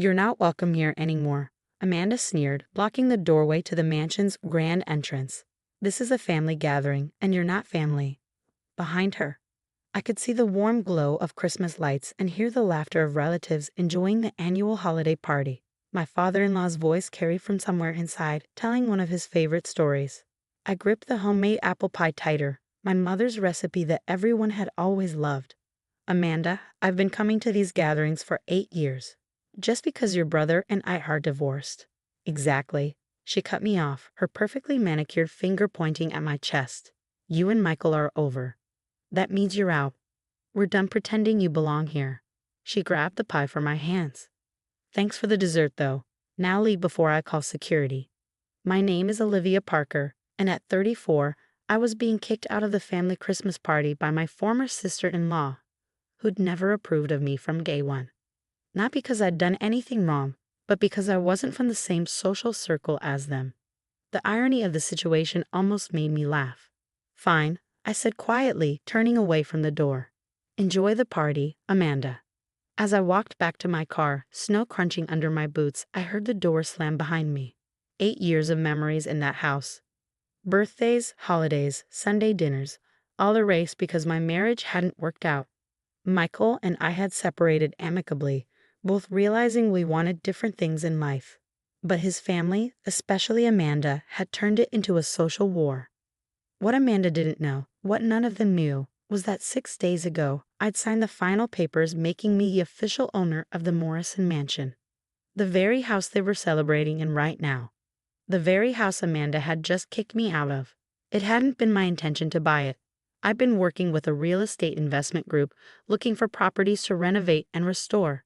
You're not welcome here anymore, Amanda sneered, blocking the doorway to the mansion's grand entrance. This is a family gathering, and you're not family. Behind her, I could see the warm glow of Christmas lights and hear the laughter of relatives enjoying the annual holiday party. My father-in-law's voice carried from somewhere inside, telling one of his favorite stories. I gripped the homemade apple pie tighter, my mother's recipe that everyone had always loved. Amanda, I've been coming to these gatherings for 8 years. Just because your brother and I are divorced. Exactly. She cut me off, her perfectly manicured finger pointing at my chest. You and Michael are over. That means you're out. We're done pretending you belong here. She grabbed the pie from my hands. Thanks for the dessert, though. Now leave before I call security. My name is Olivia Parker, and at 34, I was being kicked out of the family Christmas party by my former sister-in-law, who'd never approved of me from day one. Not because I'd done anything wrong, but because I wasn't from the same social circle as them. The irony of the situation almost made me laugh. Fine, I said quietly, turning away from the door. Enjoy the party, Amanda. As I walked back to my car, snow crunching under my boots, I heard the door slam behind me. 8 years of memories in that house. Birthdays, holidays, Sunday dinners, all erased because my marriage hadn't worked out. Michael and I had separated amicably, both realizing we wanted different things in life. But his family, especially Amanda, had turned it into a social war. What Amanda didn't know, what none of them knew, was that 6 days ago, I'd signed the final papers making me the official owner of the Morrison Mansion. The very house they were celebrating in right now. The very house Amanda had just kicked me out of. It hadn't been my intention to buy it. I'd been working with a real estate investment group looking for properties to renovate and restore.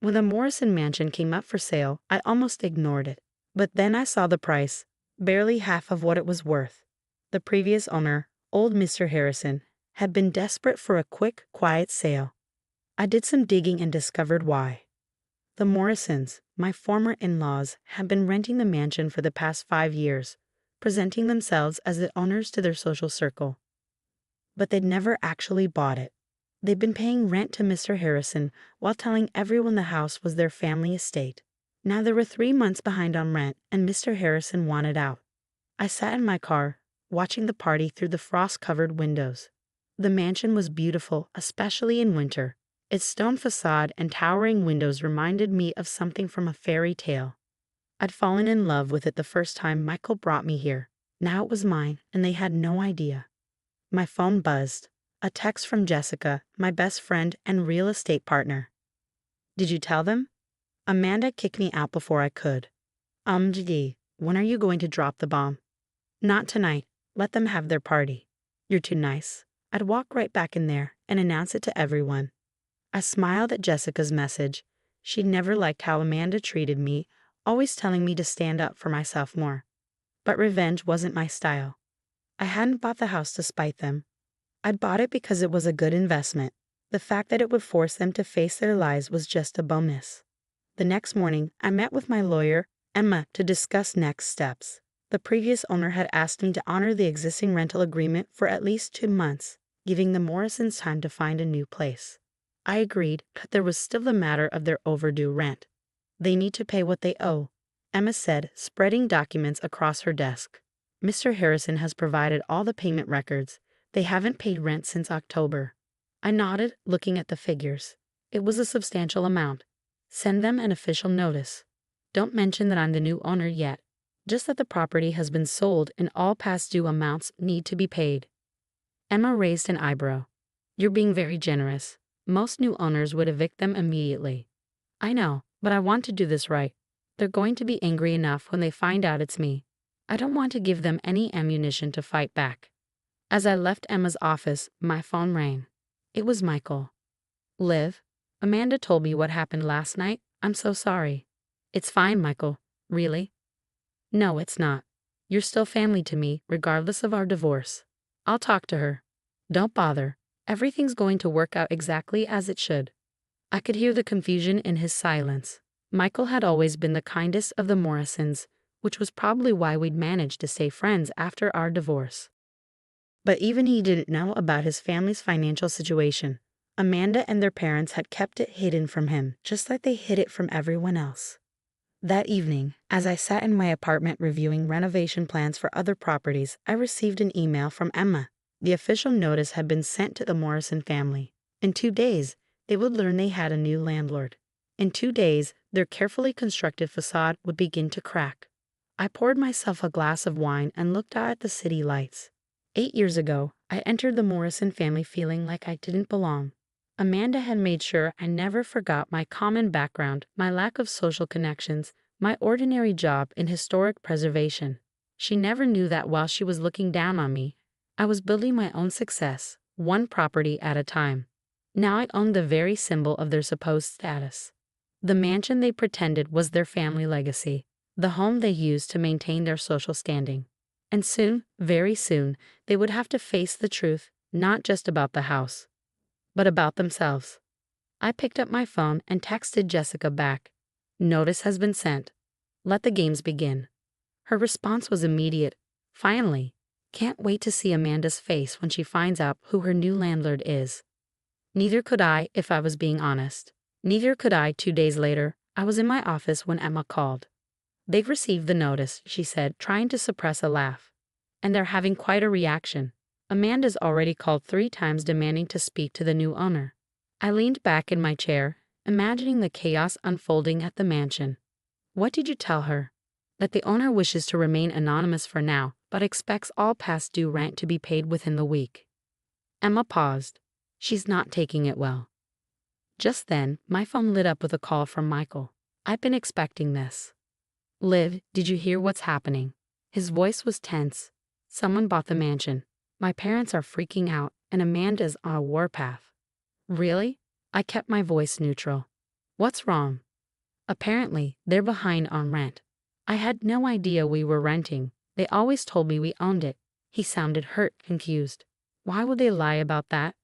When the Morrison Mansion came up for sale, I almost ignored it. But then I saw the price, barely half of what it was worth. The previous owner, old Mr. Harrison, had been desperate for a quick, quiet sale. I did some digging and discovered why. The Morrisons, my former in-laws, had been renting the mansion for the past 5 years, presenting themselves as the owners to their social circle. But they'd never actually bought it. They'd been paying rent to Mr. Harrison while telling everyone the house was their family estate. Now they were 3 months behind on rent, and Mr. Harrison wanted out. I sat in my car, watching the party through the frost-covered windows. The mansion was beautiful, especially in winter. Its stone facade and towering windows reminded me of something from a fairy tale. I'd fallen in love with it the first time Michael brought me here. Now it was mine, and they had no idea. My phone buzzed. A text from Jessica, my best friend and real estate partner. Did you tell them? Amanda kicked me out before I could. Gee, when are you going to drop the bomb? Not tonight. Let them have their party. You're too nice. I'd walk right back in there and announce it to everyone. I smiled at Jessica's message. She'd never liked how Amanda treated me, always telling me to stand up for myself more. But revenge wasn't my style. I hadn't bought the house to spite them. I'd bought it because it was a good investment. The fact that it would force them to face their lies was just a bonus. The next morning, I met with my lawyer, Emma, to discuss next steps. The previous owner had asked me to honor the existing rental agreement for at least 2 months, giving the Morrisons time to find a new place. I agreed, but there was still the matter of their overdue rent. They need to pay what they owe, Emma said, spreading documents across her desk. Mr. Harrison has provided all the payment records. They haven't paid rent since October. I nodded, looking at the figures. It was a substantial amount. Send them an official notice. Don't mention that I'm the new owner yet. Just that the property has been sold and all past due amounts need to be paid. Emma raised an eyebrow. You're being very generous. Most new owners would evict them immediately. I know, but I want to do this right. They're going to be angry enough when they find out it's me. I don't want to give them any ammunition to fight back. As I left Emma's office, my phone rang. It was Michael. Liv, Amanda told me what happened last night. I'm so sorry. It's fine, Michael. Really? No, it's not. You're still family to me, regardless of our divorce. I'll talk to her. Don't bother. Everything's going to work out exactly as it should. I could hear the confusion in his silence. Michael had always been the kindest of the Morrisons, which was probably why we'd managed to stay friends after our divorce. But even he didn't know about his family's financial situation. Amanda and their parents had kept it hidden from him, just like they hid it from everyone else. That evening, as I sat in my apartment reviewing renovation plans for other properties, I received an email from Emma. The official notice had been sent to the Morrison family. In 2 days, they would learn they had a new landlord. In 2 days, their carefully constructed facade would begin to crack. I poured myself a glass of wine and looked out at the city lights. 8 years ago, I entered the Morrison family feeling like I didn't belong. Amanda had made sure I never forgot my common background, my lack of social connections, my ordinary job in historic preservation. She never knew that while she was looking down on me, I was building my own success, one property at a time. Now I owned the very symbol of their supposed status. The mansion they pretended was their family legacy, the home they used to maintain their social standing. And soon, very soon, they would have to face the truth, not just about the house, but about themselves. I picked up my phone and texted Jessica back. Notice has been sent. Let the games begin. Her response was immediate. Finally. Can't wait to see Amanda's face when she finds out who her new landlord is. Neither could I, if I was being honest. Neither could I 2 days later. I was in my office when Emma called. They've received the notice, she said, trying to suppress a laugh. And they're having quite a reaction. Amanda's already called 3 times demanding to speak to the new owner. I leaned back in my chair, imagining the chaos unfolding at the mansion. What did you tell her? That the owner wishes to remain anonymous for now, but expects all past due rent to be paid within the week. Emma paused. She's not taking it well. Just then, my phone lit up with a call from Michael. I've been expecting this. Liv, did you hear what's happening? His voice was tense. Someone bought the mansion. My parents are freaking out, and Amanda's on a warpath. Really? I kept my voice neutral. What's wrong? Apparently, they're behind on rent. I had no idea we were renting. They always told me we owned it. He sounded hurt, confused. Why would they lie about that?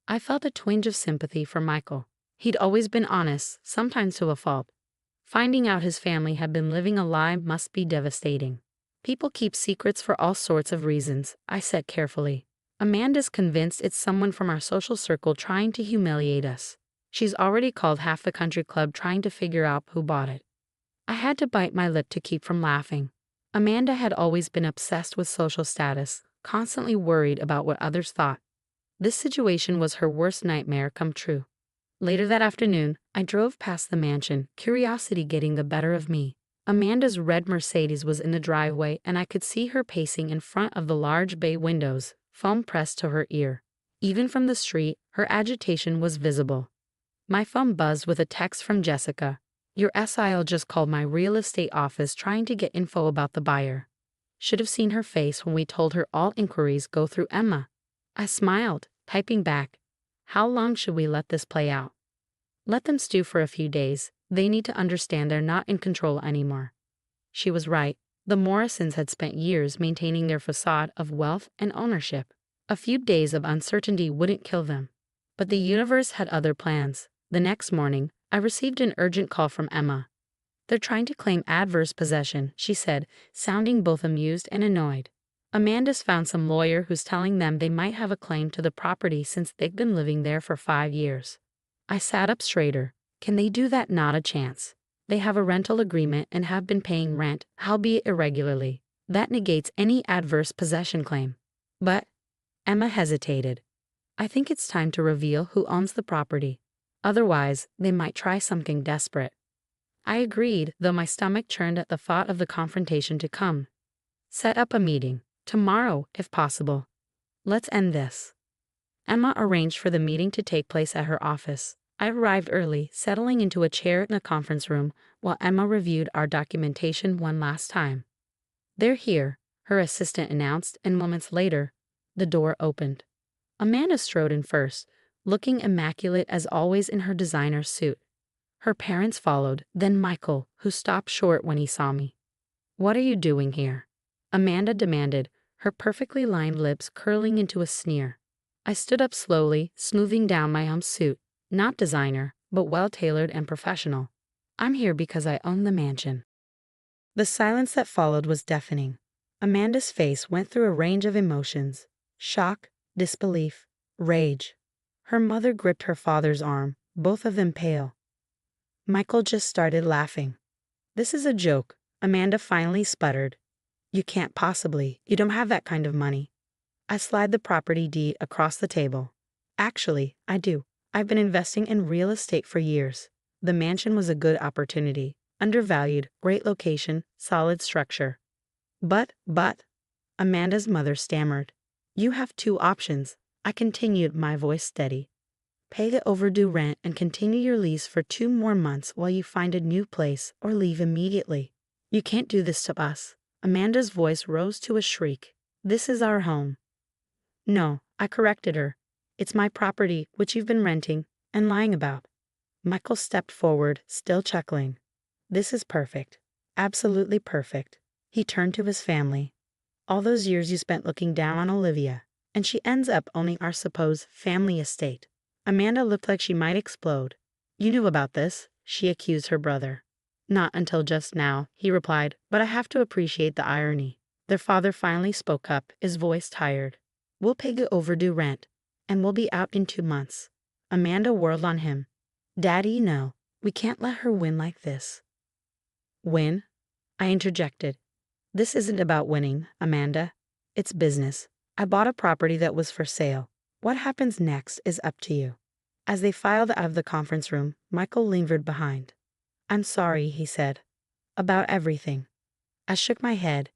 I felt a twinge of sympathy for Michael. He'd always been honest, sometimes to a fault. Finding out his family had been living a lie must be devastating. People keep secrets for all sorts of reasons, I said carefully. Amanda's convinced it's someone from our social circle trying to humiliate us. She's already called half the country club trying to figure out who bought it. I had to bite my lip to keep from laughing. Amanda had always been obsessed with social status, constantly worried about what others thought. This situation was her worst nightmare come true. Later that afternoon, I drove past the mansion, curiosity getting the better of me. Amanda's red Mercedes was in the driveway and I could see her pacing in front of the large bay windows, phone pressed to her ear. Even from the street, her agitation was visible. My phone buzzed with a text from Jessica. Your SIL just called my real estate office trying to get info about the buyer. Should have seen her face when we told her all inquiries go through Emma. I smiled, typing back. How long should we let this play out? Let them stew for a few days. They need to understand they're not in control anymore. She was right. The Morrisons had spent years maintaining their facade of wealth and ownership. A few days of uncertainty wouldn't kill them. But the universe had other plans. The next morning, I received an urgent call from Emma. They're trying to claim adverse possession, she said, sounding both amused and annoyed. Amanda's found some lawyer who's telling them they might have a claim to the property since they've been living there for 5 years. I sat up straighter. Can they do that? Not a chance. They have a rental agreement and have been paying rent, albeit irregularly. That negates any adverse possession claim. But Emma hesitated. I think it's time to reveal who owns the property. Otherwise, they might try something desperate. I agreed, though my stomach churned at the thought of the confrontation to come. Set up a meeting. Tomorrow, if possible. Let's end this. Emma arranged for the meeting to take place at her office. I arrived early, settling into a chair in the conference room, while Emma reviewed our documentation one last time. They're here, her assistant announced, and moments later, the door opened. Amanda strode in first, looking immaculate as always in her designer suit. Her parents followed, then Michael, who stopped short when he saw me. What are you doing here? Amanda demanded, her perfectly lined lips curling into a sneer. I stood up slowly, smoothing down my own suit, not designer, but well-tailored and professional. I'm here because I own the mansion. The silence that followed was deafening. Amanda's face went through a range of emotions: shock, disbelief, rage. Her mother gripped her father's arm, both of them pale. Michael just started laughing. "This is a joke," Amanda finally sputtered. "You can't possibly. You don't have that kind of money." I slid the property deed across the table. "Actually, I do. I've been investing in real estate for years. The mansion was a good opportunity. Undervalued, great location, solid structure." But, Amanda's mother stammered. "You have two options," I continued, my voice steady. "Pay the overdue rent and continue your lease for 2 more months while you find a new place, or leave immediately. You can't do this to us." Amanda's voice rose to a shriek. "This is our home." "No," I corrected her. "It's my property, which you've been renting and lying about." Michael stepped forward, still chuckling. "This is perfect. Absolutely perfect." He turned to his family. "All those years you spent looking down on Olivia, and she ends up owning our supposed family estate." Amanda looked like she might explode. "You knew about this," she accused her brother. "Not until just now," he replied, "but I have to appreciate the irony." Their father finally spoke up, his voice tired. "We'll pay the overdue rent, and we'll be out in 2 months." Amanda whirled on him. "Daddy, no. We can't let her win like this." "Win?" I interjected. "This isn't about winning, Amanda. It's business. I bought a property that was for sale. What happens next is up to you." As they filed out of the conference room, Michael lingered behind. "I'm sorry," he said. "About everything." I shook my head.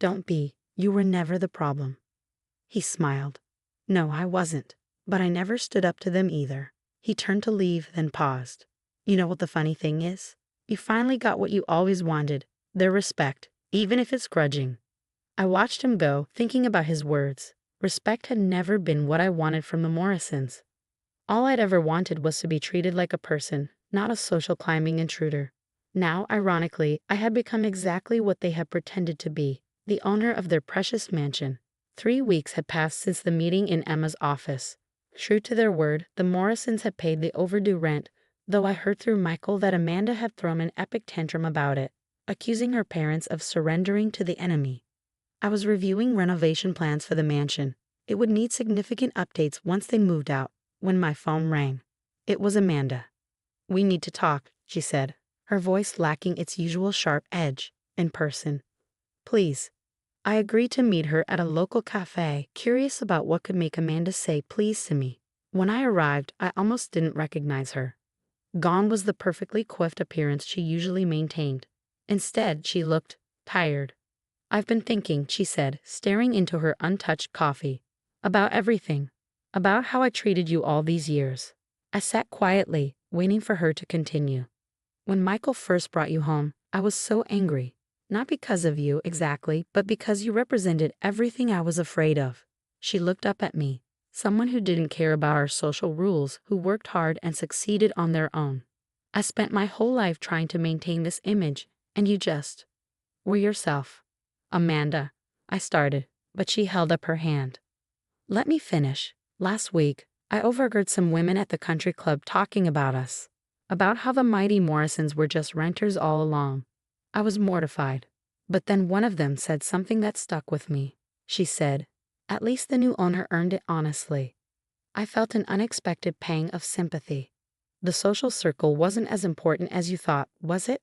"Don't be. You were never the problem." He smiled. "No, I wasn't. But I never stood up to them either." He turned to leave, then paused. "You know what the funny thing is? You finally got what you always wanted, their respect, even if it's grudging." I watched him go, thinking about his words. Respect had never been what I wanted from the Morrisons. All I'd ever wanted was to be treated like a person, not a social climbing intruder. Now, ironically, I had become exactly what they had pretended to be, the owner of their precious mansion. 3 weeks had passed since the meeting in Emma's office. True to their word, the Morrisons had paid the overdue rent, though I heard through Michael that Amanda had thrown an epic tantrum about it, accusing her parents of surrendering to the enemy. I was reviewing renovation plans for the mansion. It would need significant updates once they moved out, when my phone rang. It was Amanda. "We need to talk," she said, her voice lacking its usual sharp edge. "In person. Please." I agreed to meet her at a local cafe, curious about what could make Amanda say please to me. When I arrived, I almost didn't recognize her. Gone was the perfectly coiffed appearance she usually maintained. Instead, she looked tired. "I've been thinking," she said, staring into her untouched coffee. "About everything. About how I treated you all these years." I sat quietly, waiting for her to continue. "When Michael first brought you home, I was so angry. Not because of you, exactly, but because you represented everything I was afraid of." She looked up at me. Someone who didn't care about our social rules, who worked hard and succeeded on their own. "I spent my whole life trying to maintain this image, and you just were yourself." "Amanda," I started, but she held up her hand. "Let me finish. Last week, I overheard some women at the country club talking about us, about how the mighty Morrisons were just renters all along. I was mortified. But then one of them said something that stuck with me. She said, 'At least the new owner earned it honestly.' I felt an unexpected pang of sympathy. The social circle wasn't as important as you thought, was it?"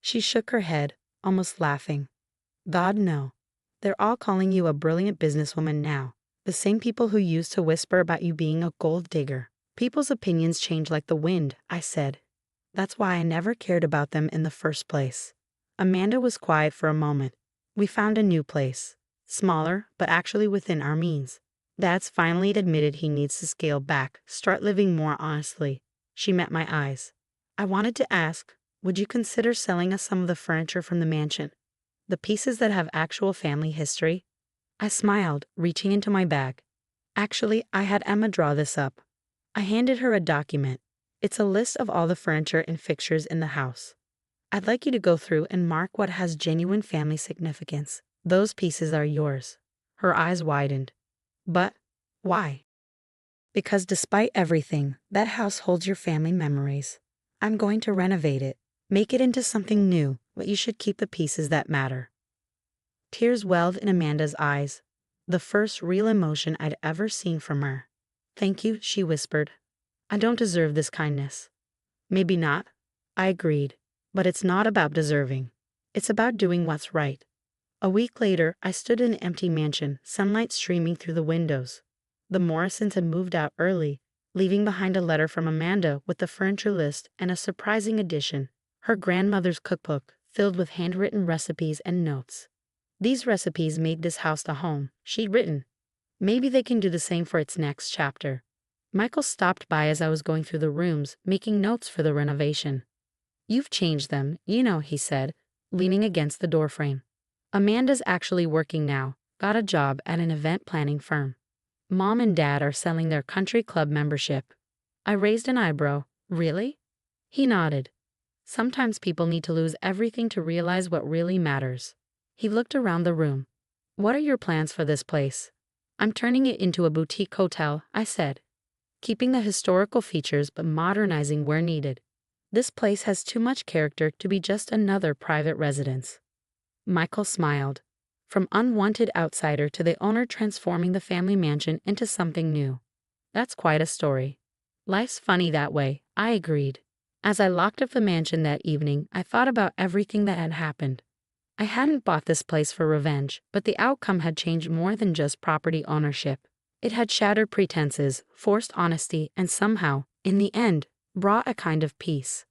She shook her head, almost laughing. "God, no. They're all calling you a brilliant businesswoman now. The same people who used to whisper about you being a gold digger. People's opinions change like the wind," I said. "That's why I never cared about them in the first place." Amanda was quiet for a moment. "We found a new place. Smaller, but actually within our means. Dad's finally admitted he needs to scale back, start living more honestly." She met my eyes. "I wanted to ask, would you consider selling us some of the furniture from the mansion? The pieces that have actual family history?" I smiled, reaching into my bag. "Actually, I had Emma draw this up." I handed her a document. "It's a list of all the furniture and fixtures in the house. I'd like you to go through and mark what has genuine family significance. Those pieces are yours." Her eyes widened. "But why?" "Because despite everything, that house holds your family memories. I'm going to renovate it, make it into something new, but you should keep the pieces that matter." Tears welled in Amanda's eyes, the first real emotion I'd ever seen from her. Thank you, she whispered. I don't deserve this kindness. Maybe not, I agreed. But it's not about deserving. It's about doing what's right. A week later, I stood in an empty mansion, sunlight streaming through the windows. The Morrisons had moved out early, leaving behind a letter from Amanda with the furniture list and a surprising addition, her grandmother's cookbook, filled with handwritten recipes and notes. These recipes made this house the home she'd written. Maybe they can do the same for its next chapter. Michael stopped by as I was going through the rooms, making notes for the renovation. You've changed them, he said, leaning against the doorframe. Amanda's actually working now, got a job at an event planning firm. Mom and Dad are selling their country club membership. I raised an eyebrow. Really? He nodded. Sometimes people need to lose everything to realize what really matters. He looked around the room. What are your plans for this place? I'm turning it into a boutique hotel, I said. Keeping the historical features but modernizing where needed. This place has too much character to be just another private residence. Michael smiled. From unwanted outsider to the owner transforming the family mansion into something new. That's quite a story. Life's funny that way, I agreed. As I locked up the mansion that evening, I thought about everything that had happened. I hadn't bought this place for revenge, but the outcome had changed more than just property ownership. It had shattered pretenses, forced honesty, and somehow, in the end, brought a kind of peace.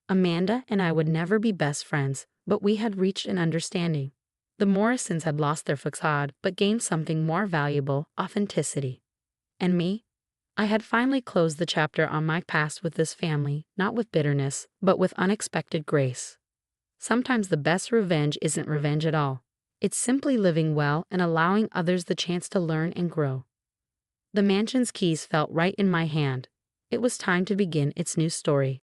Amanda and I would never be best friends, but we had reached an understanding. The Morrisons had lost their facade, but gained something more valuable, authenticity. And me? I had finally closed the chapter on my past with this family, not with bitterness, but with unexpected grace. Sometimes the best revenge isn't revenge at all. It's simply living well and allowing others the chance to learn and grow. The mansion's keys felt right in my hand. It was time to begin its new story.